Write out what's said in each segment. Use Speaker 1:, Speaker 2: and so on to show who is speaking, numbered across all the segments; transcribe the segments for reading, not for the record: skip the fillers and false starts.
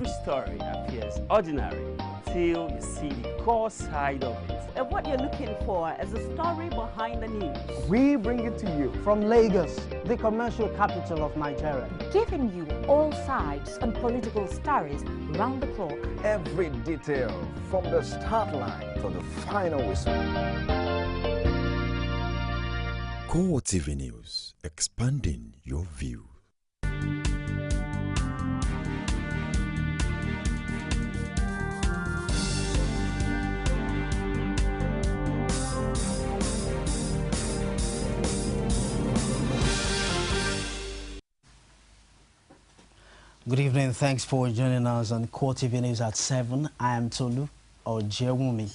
Speaker 1: Every story appears ordinary till you see the core side of it.
Speaker 2: And what you're looking for is the story behind the news.
Speaker 3: We bring it to you from Lagos, the commercial capital of Nigeria.
Speaker 4: Giving you all sides and political stories round the clock.
Speaker 5: Every detail from the start line to the final whistle.
Speaker 6: Core TV News, expanding your view.
Speaker 7: Good evening. Thanks for joining us on Core TV News at 7. I am Tolu Ojewumi.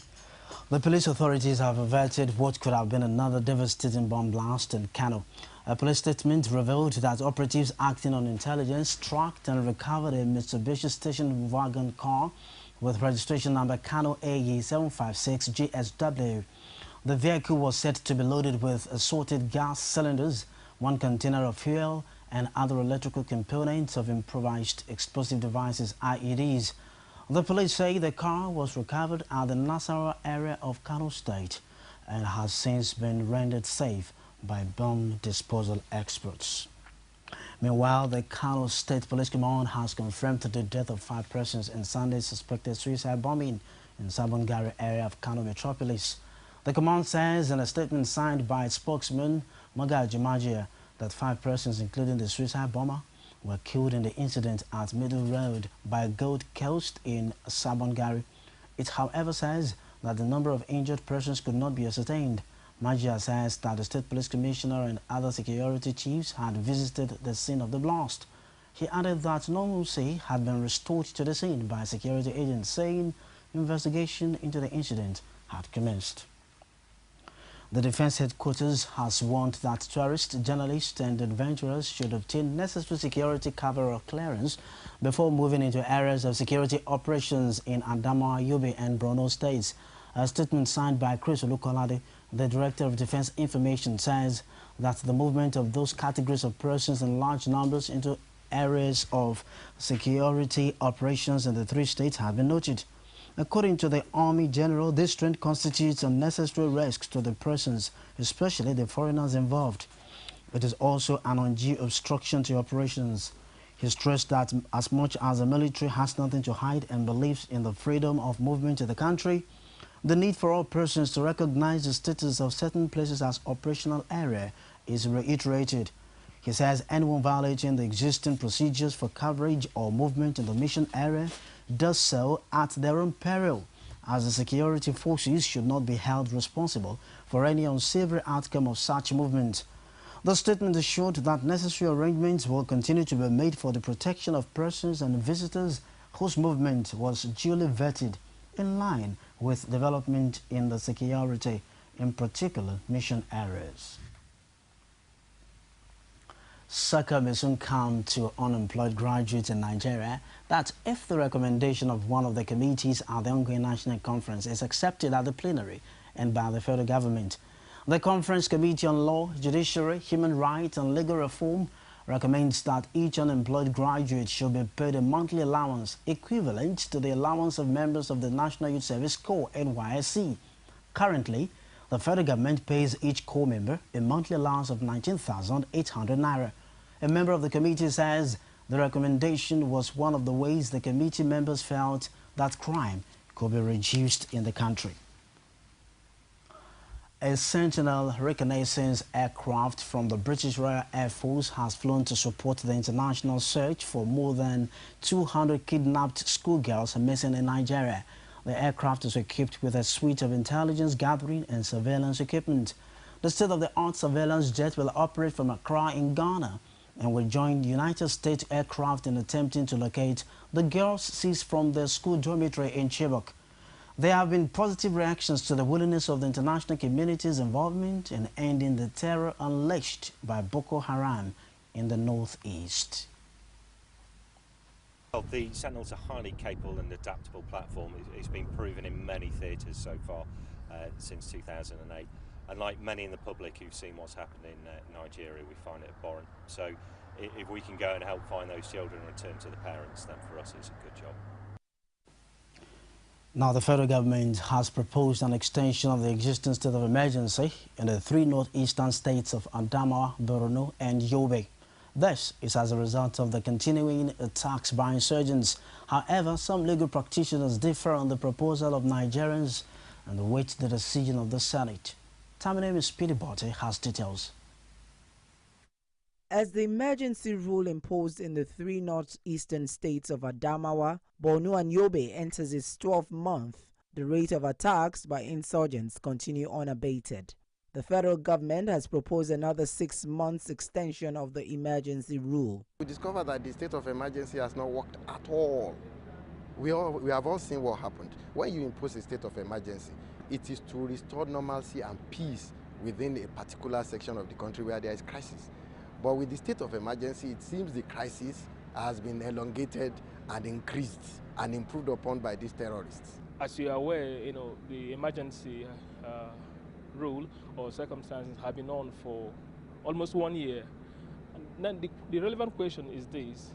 Speaker 7: The police authorities have averted what could have been another devastating bomb blast in Kano. A police statement revealed that operatives acting on intelligence tracked and recovered a Mitsubishi station wagon car with registration number Kano AE 756 GSW. The vehicle was said to be loaded with assorted gas cylinders, one container of fuel, and other electrical components of improvised explosive devices, IEDs. The police say the car was recovered at the Nasarawa area of Kano State and has since been rendered safe by bomb disposal experts. Meanwhile, the Kano State Police Command has confirmed the death of 5 persons in Sunday's suspected suicide bombing in Sabongari area of Kano metropolis. The command says in a statement signed by its spokesman, Magaji Majia, that 5 persons, including the suicide bomber, were killed in the incident at Middle Road by Gold Coast in Sabongari. It, however, says that the number of injured persons could not be ascertained. Majia says that the State Police Commissioner and other security chiefs had visited the scene of the blast. He added that normalcy had been restored to the scene by security agents, saying investigation into the incident had commenced. The Defense Headquarters has warned that tourists, journalists and adventurers should obtain necessary security cover or clearance before moving into areas of security operations in Adamawa, Yobe and Borno states. A statement signed by Chris Olukolade, the Director of Defense Information, says that the movement of those categories of persons in large numbers into areas of security operations in the 3 states have been noted. According to the Army General, this trend constitutes unnecessary risks to the persons, especially the foreigners involved. It is also an undue obstruction to operations. He stressed that as much as the military has nothing to hide and believes in the freedom of movement in the country, the need for all persons to recognize the status of certain places as operational area is reiterated. He says anyone violating the existing procedures for coverage or movement in the mission area does so at their own peril, as the security forces should not be held responsible for any unsavory outcome of such movement. The statement assured that necessary arrangements will continue to be made for the protection of persons and visitors whose movement was duly vetted in line with development in the security, in particular mission areas. Succor may soon come to unemployed graduates in Nigeria that if the recommendation of one of the committees at the ongoing national conference is accepted at the plenary and by the federal government. The Conference Committee on Law, Judiciary, Human Rights and Legal Reform recommends that each unemployed graduate should be paid a monthly allowance equivalent to the allowance of members of the National Youth Service Corps, NYSC. Currently, the federal government pays each corps member a monthly allowance of 19,800 naira. A member of the committee says the recommendation was one of the ways the committee members felt that crime could be reduced in the country. A Sentinel reconnaissance aircraft from the British Royal Air Force has flown to support the international search for more than 200 kidnapped schoolgirls missing in Nigeria. The aircraft is equipped with a suite of intelligence gathering and surveillance equipment. The state-of-the-art surveillance jet will operate from Accra in Ghana and will join United States aircraft in attempting to locate the girls seized from their school dormitory in Chibok. There have been positive reactions to the willingness of the international community's involvement in ending the terror unleashed by Boko Haram in the northeast.
Speaker 8: Well, the Sentinel's a highly capable and adaptable platform. It's been proven in many theatres so far since 2008. And like many in the public who've seen what's happened in Nigeria, we find it abhorrent. So if we can go and help find those children and return to the parents, then for us it's a good job.
Speaker 7: Now, the federal government has proposed an extension of the existing state of emergency in the three northeastern states of Adamawa, Borno, and Yobe. This is as a result of the continuing attacks by insurgents. However, some legal practitioners differ on the proposal of Nigerians and await the decision of the Senate. Taminemi Speedy Bote has details.
Speaker 9: As the emergency rule imposed in the three northeastern states of Adamawa, Borno and Yobe enters its 12th month, the rate of attacks by insurgents continue unabated. The federal government has proposed another 6 months extension of the emergency rule.
Speaker 10: We discovered that the state of emergency has not worked at all. We have all seen what happened. When you impose a state of emergency, it is to restore normalcy and peace within a particular section of the country where there is crisis. But with the state of emergency, it seems the crisis has been elongated and increased and improved upon by these terrorists.
Speaker 11: As you are aware, the emergency rule or circumstances have been on for almost 1 year. And then the relevant question is this: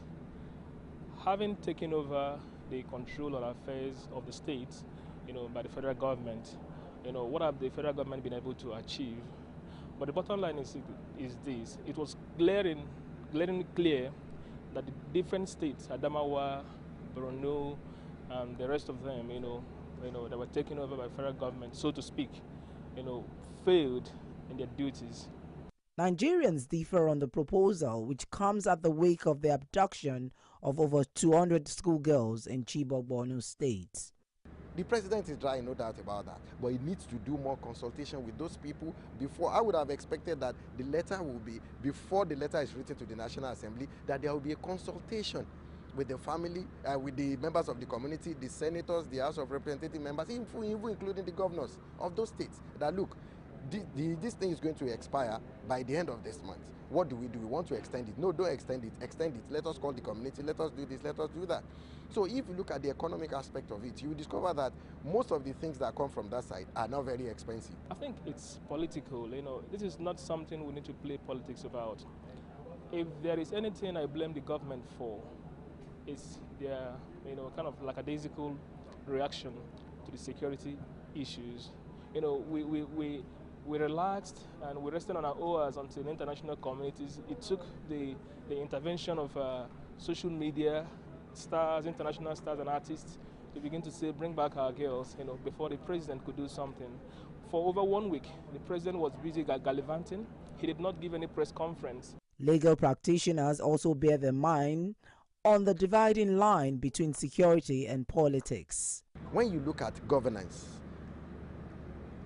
Speaker 11: having taken over the control of affairs of the states, by the federal government, what have the federal government been able to achieve? But the bottom line is this: it was glaringly clear that the different states, Adamawa, Borno, and the rest of them, that were taken over by federal government, so to speak, failed in their duties.
Speaker 9: Nigerians differ on the proposal, which comes at the wake of the abduction of over 200 schoolgirls in Chibok, Borno State.
Speaker 10: The president is trying, no doubt about that, but he needs to do more consultation with those people before. I would have expected that the letter will be, before the letter is written to the National Assembly, that there will be a consultation with the family, with the members of the community, the senators, the House of Representative members, even including the governors of those states, that look, this thing is going to expire by the end of this month. What do? We want to extend it? No, don't extend it. Extend it. Let us call the community. Let us do this. Let us do that. So if you look at the economic aspect of it, you will discover that most of the things that come from that side are not very expensive.
Speaker 11: I think it's political. This is not something we need to play politics about. If there is anything I blame the government for, it's their, kind of lackadaisical reaction to the security issues. We relaxed and we rested on our oars until international communities. It took the intervention of social media stars, international stars and artists to begin to say, bring back our girls, before the president could do something. For over 1 week, the president was busy gallivanting. He did not give any press conference.
Speaker 9: Legal practitioners also bear their mind on the dividing line between security and politics.
Speaker 10: When you look at governance,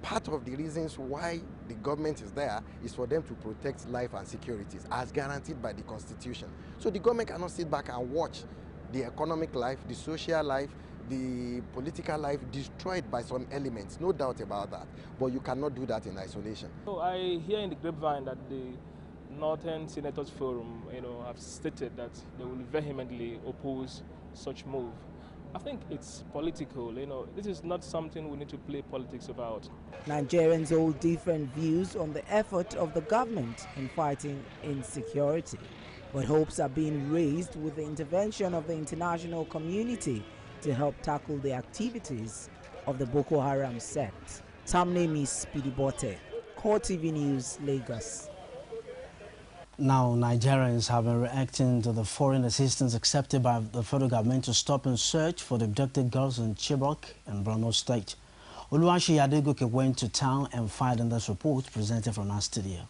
Speaker 10: part of the reasons why the government is there is for them to protect life and securities as guaranteed by the Constitution. So the government cannot sit back and watch the economic life, the social life, the political life destroyed by some elements, no doubt about that. But you cannot do that in isolation.
Speaker 11: So I hear in the grapevine that the Northern Senators Forum, have stated that they will vehemently oppose such move. I think it's political. This is not something we need to play politics about.
Speaker 9: Nigerians hold different views on the effort of the government in fighting insecurity, but hopes are being raised with the intervention of the international community to help tackle the activities of the Boko Haram sect. Taminemi Speedy Bote, Core TV News, Lagos.
Speaker 7: Now, Nigerians have been reacting to the foreign assistance accepted by the federal government to stop and search for the abducted girls in Chibok and Borno State. Oluwaseyi Adegoke went to town and filed in this report presented from our studio.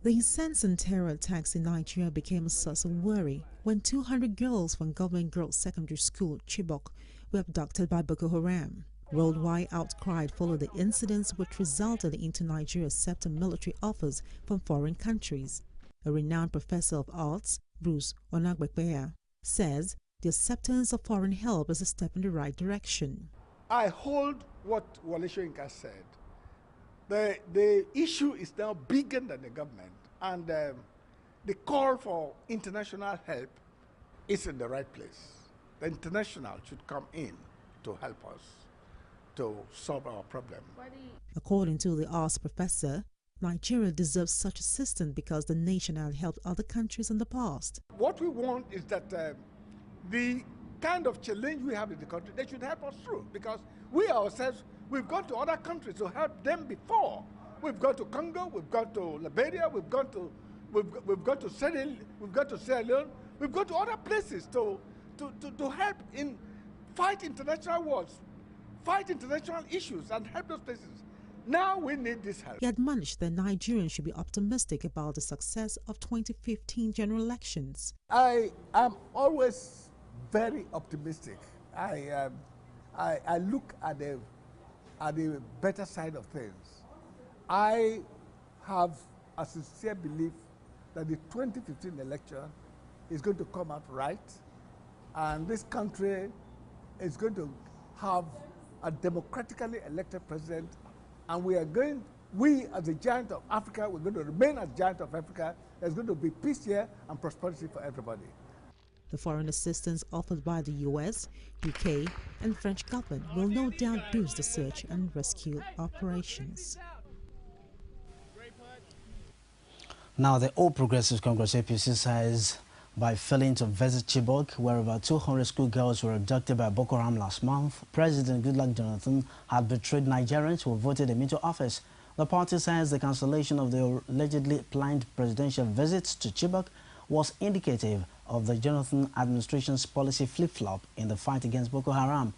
Speaker 12: The incessant terror attacks in Nigeria became a source of worry when 200 girls from Government Girls Secondary School, Chibok, were abducted by Boko Haram. Worldwide outcry followed the incidents, which resulted into Nigeria accepting military offers from foreign countries. A renowned professor of arts, Bruce Onagbekpeya, says the acceptance of foreign help is a step in the right direction.
Speaker 13: I hold what Wole Soyinka said. The issue is now bigger than the government, and the call for international help is in the right place. The international should come in to help us to solve our problem.
Speaker 12: According to the arts professor, Nigeria deserves such assistance because the nation has helped other countries in the past.
Speaker 13: What we want is that the kind of challenge we have in the country, they should help us through, because we ourselves, we've gone to other countries to help them before. We've gone to Congo, we've gone to Liberia, we've gone to Sierra Leone, we've gone to other places to help in fight international wars, fight international issues, and help those places. Now we need this help.
Speaker 12: He admonished that Nigerians should be optimistic about the success of 2015 general elections.
Speaker 13: I am always very optimistic. I look at the better side of things. I have a sincere belief that the 2015 election is going to come out right, and this country is going to have a democratically elected president, and we as a giant of Africa, we're going to remain as giant of Africa. There's going to be peace here and prosperity for everybody.
Speaker 12: The foreign assistance offered by the US, UK, and French government will no doubt boost the search and rescue operations.
Speaker 7: Now, the All Progressives Congress APC says by failing to visit Chibok, where about 200 schoolgirls were abducted by Boko Haram last month, President Goodluck Jonathan had betrayed Nigerians who voted him into office. The party says the cancellation of the allegedly planned presidential visits to Chibok was indicative of the Jonathan administration's policy flip-flop in the fight against Boko Haram.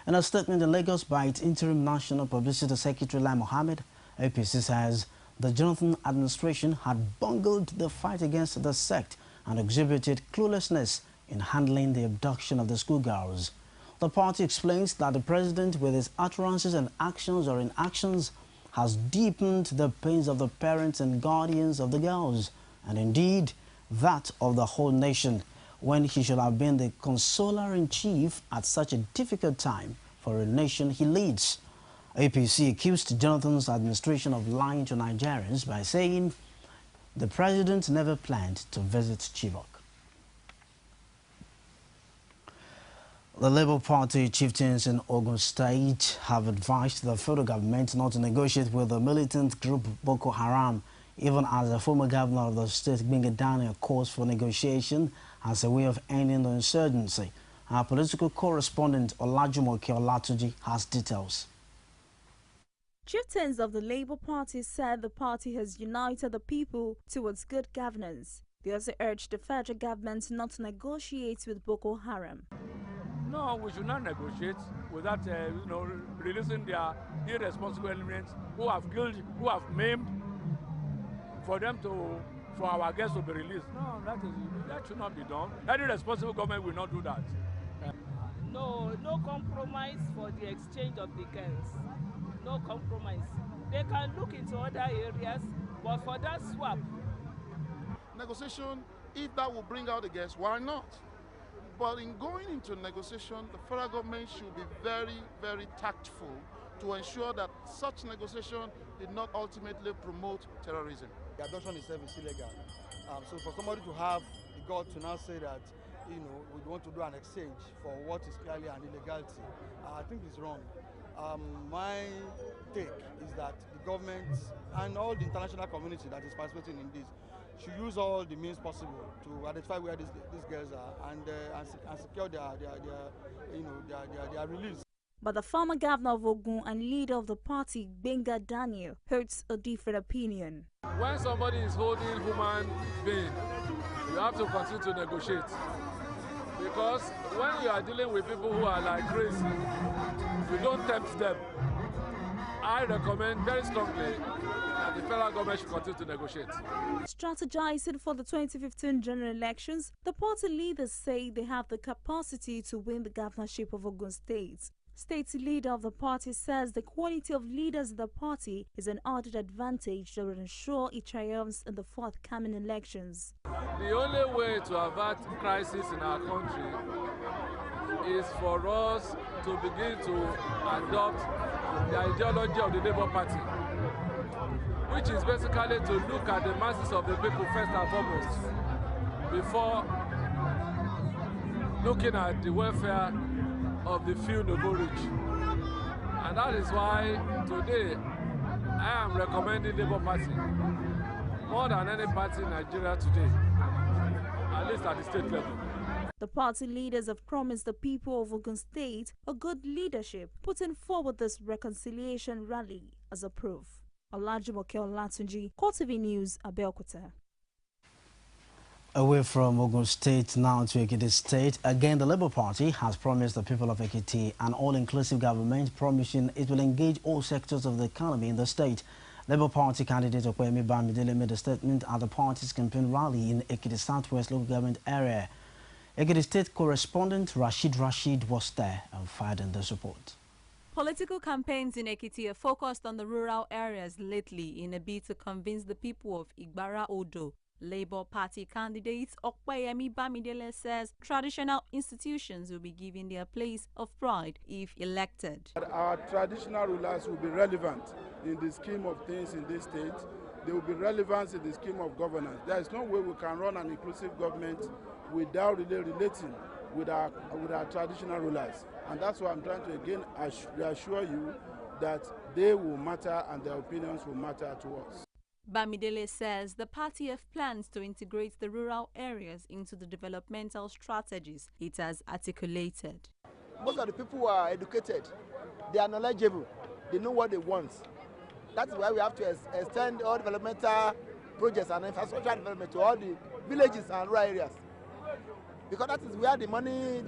Speaker 7: In a statement in Lagos by its interim National Publicity Secretary Lai Mohammed, APC says the Jonathan administration had bungled the fight against the sect and exhibited cluelessness in handling the abduction of the schoolgirls. The party explains that the president, with his utterances and actions or inactions, has deepened the pains of the parents and guardians of the girls, and indeed that of the whole nation, when he should have been the consoler-in-chief at such a difficult time for a nation he leads. APC accused Jonathan's administration of lying to Nigerians by saying the president never planned to visit Chibok. The Labour Party chieftains in Ogun State have advised the federal government not to negotiate with the militant group Boko Haram, even as the former governor of the state, Gbenga Daniel, calls for negotiation as a way of ending the insurgency. Our political correspondent Olajumoke Olatunji has details.
Speaker 14: Chieftains of the Labour Party said the party has united the people towards good governance. They also urged the federal government not to negotiate with Boko Haram.
Speaker 15: No, we should not negotiate without, releasing their irresponsible elements who have killed, who have maimed, for our guests to be released. No, that should not be done. Any responsible government will not do that.
Speaker 16: No compromise for the exchange of the girls. No compromise. They can look into other areas, but for that swap.
Speaker 17: Negotiation, if that will bring out the guests, why not? But in going into negotiation, the federal government should be very, very tactful to ensure that such negotiation did not ultimately promote terrorism.
Speaker 18: The abduction itself is illegal. So for somebody to have the God to now say that, we want to do an exchange for what is clearly an illegality, I think it's wrong. My take is that the government and all the international community that is participating in this should use all the means possible to identify where these girls are and secure their release.
Speaker 14: But the former governor of Ogun and leader of the party, Gbenga Daniel, holds a different opinion.
Speaker 15: When somebody is holding human being, you have to continue to negotiate. Because when you are dealing with people who are like crazy, you don't tempt them. I recommend very strongly that the federal government should continue to negotiate.
Speaker 14: Strategizing for the 2015 general elections, the party leaders say they have the capacity to win the governorship of Ogun State. State leader of the party says the quality of leaders in the party is an added advantage that will ensure it triumphs in the forthcoming elections.
Speaker 15: The only way to avert crisis in our country is for us to begin to adopt the ideology of the Labour Party, which is basically to look at the masses of the people first and foremost, before looking at the welfare of the few no go rich. And that is why today I am recommending Labour Party more than any party in Nigeria today, at least at the state level.
Speaker 14: The party leaders have promised the people of Ogun State a good leadership, putting forward this reconciliation rally as a proof. Olajumoke Olatunji, Core TV News, Abeokuta.
Speaker 7: Away from Ogun State now to Ekiti State. Again, the Labour Party has promised the people of Ekiti an all-inclusive government, promising it will engage all sectors of the economy in the state. Labour Party candidate Okwemi Bamidele made a statement at the party's campaign rally in Ekiti Southwest local government area. Ekiti State correspondent Rashid was there and fired in this report.
Speaker 19: Political campaigns in Ekiti are focused on the rural areas lately in a bid to convince the people of Igbara Odo. Labour Party candidate Okwemi Bamidele says traditional institutions will be given their place of pride if elected.
Speaker 20: Our traditional rulers will be relevant in the scheme of things in this state. They will be relevant in the scheme of governance. There is no way we can run an inclusive government without really relating with our traditional rulers. And that's why I'm trying to again reassure you that they will matter and their opinions will matter to us.
Speaker 19: Bamidele says the party have plans to integrate the rural areas into the developmental strategies it has articulated.
Speaker 21: Most of the people who are educated, they are knowledgeable, they know what they want. That's why we have to extend all developmental projects and infrastructure development to all the villages and rural areas. Because that is where the money,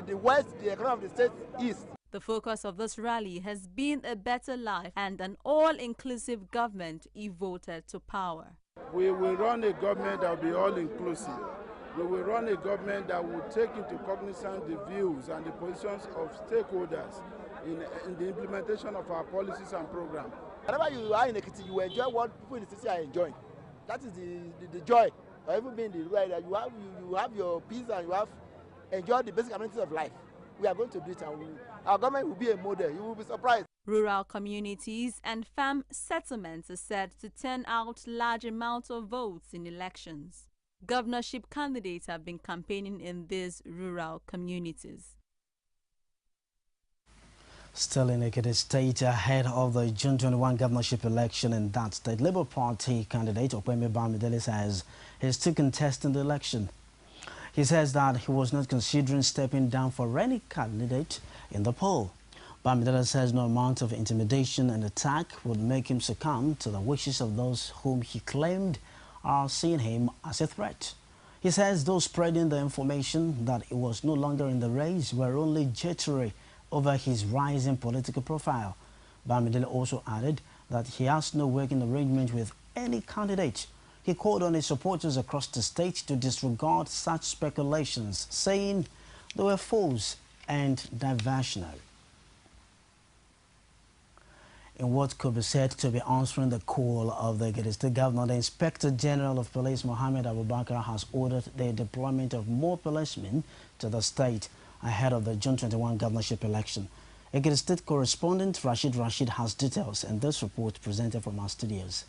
Speaker 21: the wealth, the economy of the state is.
Speaker 19: The focus of this rally has been a better life and an all-inclusive government if voted to power.
Speaker 20: We will run a government that will be all-inclusive. We will run a government that will take into cognizance the views and the positions of stakeholders in the implementation of our policies and programs.
Speaker 21: Whenever you are in Ekiti, you enjoy what people in the city are enjoying. That is the joy of even being in the rural area. You have your peace and you have enjoyed the basic amenities of life. We are going to do it, and our government will be a model. You will be surprised.
Speaker 19: Rural communities and farm settlements are said to turn out large amounts of votes in elections. Governorship candidates have been campaigning in these rural communities.
Speaker 7: Still in Ekiti State, ahead of the June 21 governorship election in that state, Labour Party candidate Okwemi Bamidele says he's still contesting the election. He says that he was not considering stepping down for any candidate in the poll. Bamidele says no amount of intimidation and attack would make him succumb to the wishes of those whom he claimed are seeing him as a threat. He says those spreading the information that he was no longer in the race were only jittery over his rising political profile. Bamidele also added that he has no working arrangement with any candidate. He called on his supporters across the state to disregard such speculations, saying they were false and diversionary. In what could be said to be answering the call of the Ekiti State Governor, the Inspector General of Police, Mohammed Abubakar, has ordered the deployment of more policemen to the state ahead of the June 21 governorship election. Ekiti State correspondent Rashid has details in this report presented from our studios.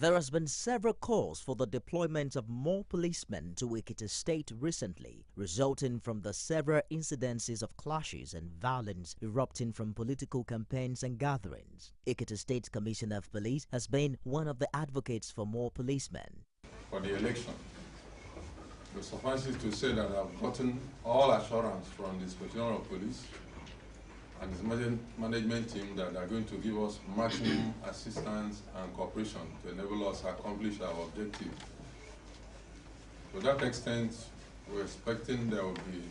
Speaker 22: There has been several calls for the deployment of more policemen to Ekiti State recently, resulting from the several incidences of clashes and violence erupting from political campaigns and gatherings. Ekiti State Commissioner of Police has been one of the advocates for more policemen.
Speaker 23: For the election, it suffices to say that I've gotten all assurance from the Inspector General of Police and his management team that are going to give us maximum assistance and cooperation to enable us to accomplish our objective. To that extent, we're expecting there will be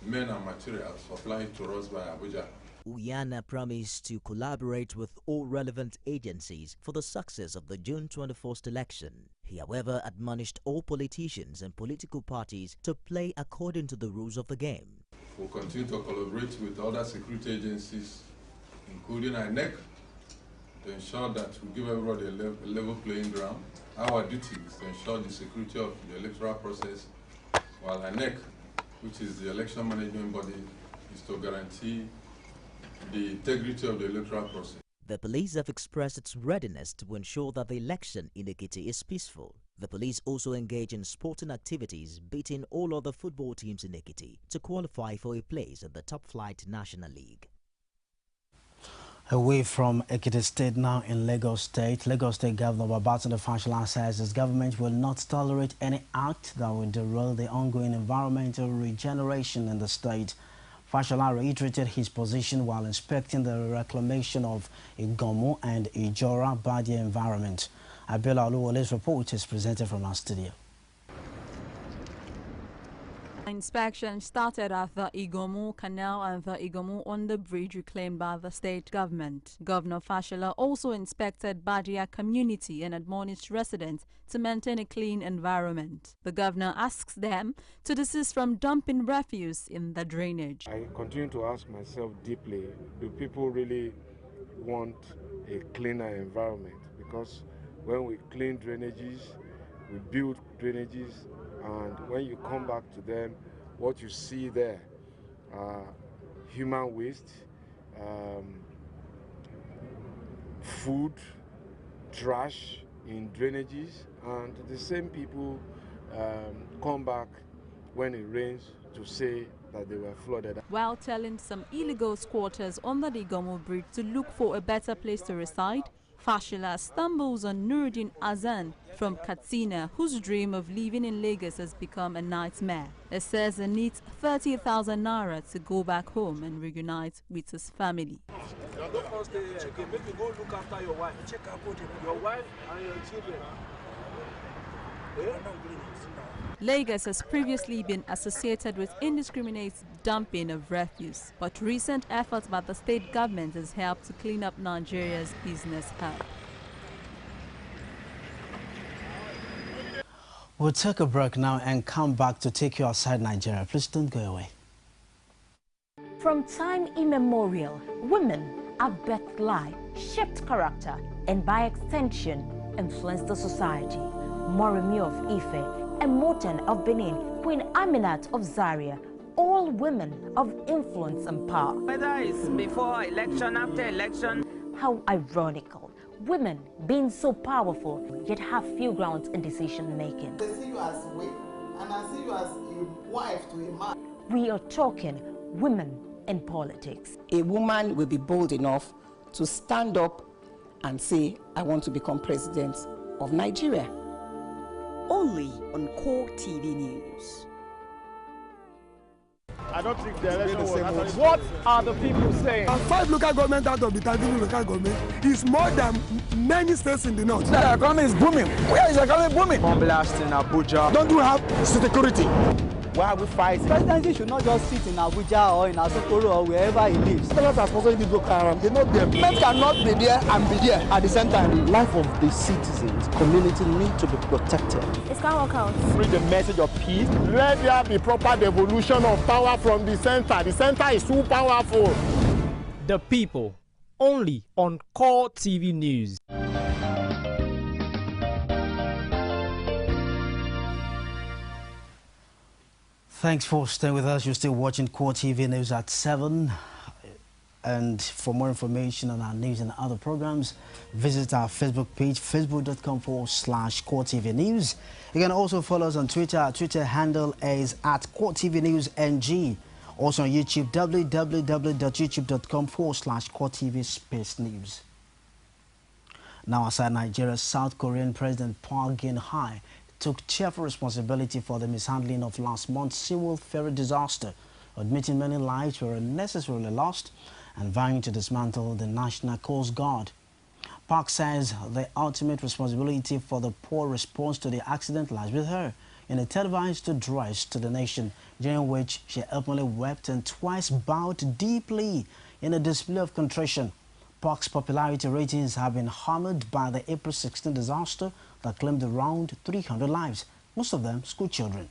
Speaker 23: men and materials supplied to us by Abuja.
Speaker 22: Uyana promised to collaborate with all relevant agencies for the success of the June 21st election. He, however, admonished all politicians and political parties to play according to the rules of the game.
Speaker 23: We'll continue to collaborate with other security agencies, including INEC, to ensure that we give everybody a level playing ground. Our duty is to ensure the security of the electoral process, while INEC, which is the election management body, is to guarantee the integrity of the electoral process.
Speaker 22: The police have expressed its readiness to ensure that the election in Ekiti is peaceful. The police also engage in sporting activities, beating all other football teams in Ekiti to qualify for a place in the top-flight National League.
Speaker 7: Away from Ekiti State now in Lagos State, Lagos State Governor Babatunde Fashola says his government will not tolerate any act that will derail the ongoing environmental regeneration in the state. Fashola reiterated his position while inspecting the reclamation of Igomu and Ijora Badia environment. Abiola Oluwole's report is presented from our studio.
Speaker 19: Inspection started at the Igomu Canal and the Igomu Under Bridge reclaimed by the state government. Governor Fashola also inspected Badia community and admonished residents to maintain a clean environment. The governor asks them to desist from dumping refuse in the drainage.
Speaker 1: I continue to ask myself deeply, do people really want a cleaner environment? Because when we clean drainages, we build drainages, and when you come back to them, what you see there are human waste, food, trash in drainages, and the same people come back when it rains to say that they were flooded.
Speaker 19: While telling some illegal squatters under the Igomu Bridge to look for a better place to reside, Fashola stumbles on Nuruddin Azan from Katsina, whose dream of living in Lagos has become a nightmare. He says he needs 30,000 naira to go back home and reunite with his family.
Speaker 2: Don't stay here again. Maybe go look after your wife. Check out your wife and your children.
Speaker 19: Lagos has previously been associated with indiscriminate dumping of refuse, but recent efforts by the state government has helped to clean up Nigeria's business hub.
Speaker 7: We'll take a break now and come back to take you outside Nigeria. Please don't go away.
Speaker 4: From time immemorial, women have birthed life, shaped character, and by extension, influenced the society. Moremi of Ife, Emotan of Benin, Queen Aminat of Zaria, all women of influence and power.
Speaker 16: Whether it's before election, after election.
Speaker 4: How ironical. Women being so powerful, yet have few grounds in decision making.
Speaker 3: They see you as a wife, and I see you as a wife to a man.
Speaker 4: We are talking women in politics.
Speaker 24: A woman will be bold enough to stand up and say, I want to become president of Nigeria.
Speaker 25: Only on Core TV News.
Speaker 26: I don't think the election was actually... What are the people saying?
Speaker 27: 5 local government out of the 13 local government is more than many states in the north.
Speaker 26: The economy is booming. Where is the economy booming? Bomb blast in Abuja.
Speaker 27: Don't you have security?
Speaker 26: Why are we fighting?
Speaker 28: Presidency should not just sit in Abuja or in Asokoro or wherever he lives.
Speaker 26: Senators are sponsoring the Boko Haram. They know them. Men cannot be there and be there at the same time.
Speaker 29: The life of the citizens, community need to be protected.
Speaker 28: It can't work out.
Speaker 26: Bring the message of peace. Let there be proper devolution of power from the center. The center is too powerful.
Speaker 30: The people, only on Core TV News.
Speaker 7: Thanks for staying with us. You're still watching Core TV News at 7. And for more information on our news and other programs, visit our Facebook page, facebook.com/Core TV News. You can also follow us on Twitter. Our Twitter handle is @Core TV News NG. Also on YouTube, www.youtube.com/Core TV Space News. Now outside Nigeria, South Korean President Park Geun-hye took cheerful responsibility for the mishandling of last month's Sewol ferry disaster, admitting many lives were unnecessarily lost and vowing to dismantle the National Coast Guard. Park says the ultimate responsibility for the poor response to the accident lies with her in a televised address to the nation, during which she openly wept and twice bowed deeply in a display of contrition. Park's popularity ratings have been hammered by the April 16 disaster that claimed around 300 lives, most of them school children.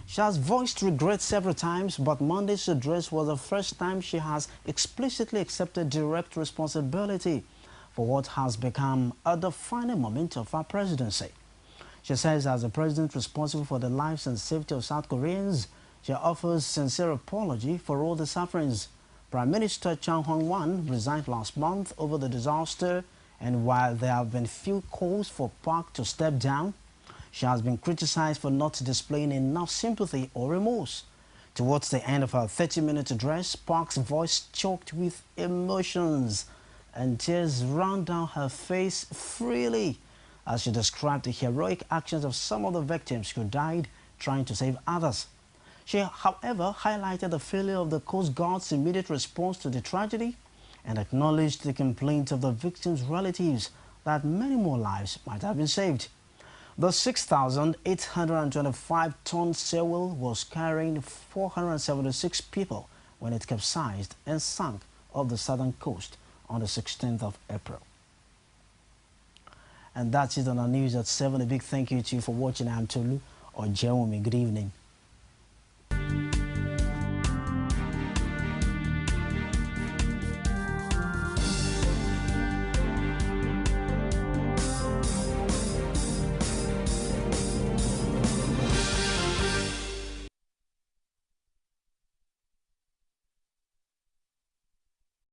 Speaker 7: She has voiced regret several times, but Monday's address was the first time she has explicitly accepted direct responsibility for what has become a defining moment of her presidency. She says, as the president responsible for the lives and safety of South Koreans, she offers sincere apology for all the sufferings. Prime Minister Chang Hong-wan resigned last month over the disaster, and while there have been few calls for Park to step down, she has been criticized for not displaying enough sympathy or remorse. Towards the end of her 30-minute address, Park's voice choked with emotions and tears ran down her face freely as she described the heroic actions of some of the victims who died trying to save others. She, however, highlighted the failure of the Coast Guard's immediate response to the tragedy and acknowledged the complaints of the victims' relatives that many more lives might have been saved. The 6,825-ton sail was carrying 476 people when it capsized and sank off the southern coast on the 16th of April. And that's it on our news at 7. A big thank you to you for watching. I'm Tolu Ojewumi. Good evening.